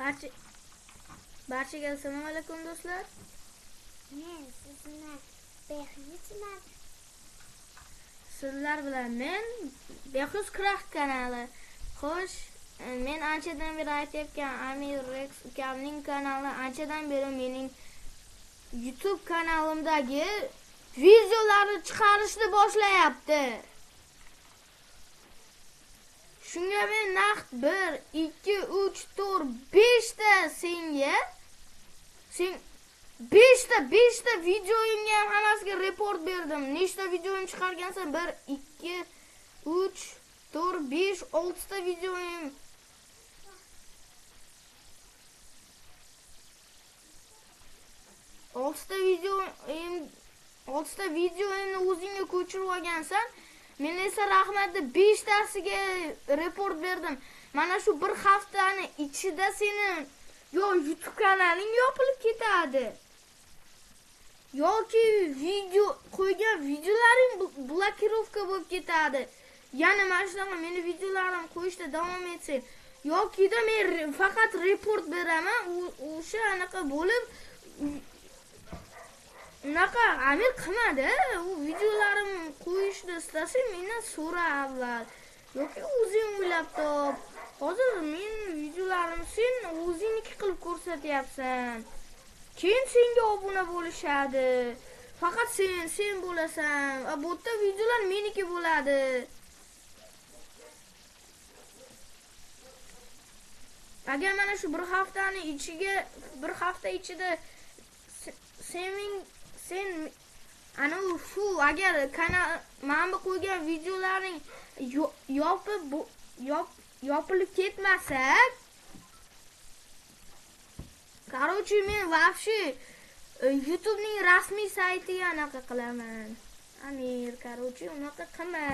Barchaga assalomu alaykum do'stlar. Men sizni Behruzman. Sizlar bilan men Behruz Craft kanali. Xo'sh, men anchadan beri aytayotgan Amir Rex ukamning kanali anchadan beri mening YouTube kanalimdagi videolarni chiqarishni boshlayapti. Shunga men naqd 1, 2, 3, 4, 5 ta senga 5 ta videoyimga ham hammasiga report berdim. Nechta videoyim chiqargansan? 1, 2, 3, 4, 5, 6 ta videoyim. 6 ta videoyimni o'zingga ko'chirib olgansan. Men esa rahmatli 5 tasiga report berdim. Mana shu bir haftani ichida sening YouTube kanaling yopilib ketadi. Yoki video qo'ygan videolaring blokirovka bo'lib ketadi. Yana mana shunaqa meni videolarim qo'yishda davom etsang, yoki-da men faqat report beraman, o'sha anaqa bo'lib unaqa Amir qilmadi. U videolarim qo'yishni istasang mendan so'ra avval. Yoki o'zing o'ylab top. Hozir men videolarim sen o'zingniki qilib ko'rsatyapsan. Keyin senga obuna bo'lishadi. Faqat sen bo'lasan. Bu yerda videolar meniki bo'ladi. Agar mana shu bir hafta ichida sen ana shu agar kanal men bu qo'ygan videolaring yopilib ketmasa, короче, men вообще YouTubening rasmiy saytiga anaqa qilaman. Amir, короче, unaqa qilma.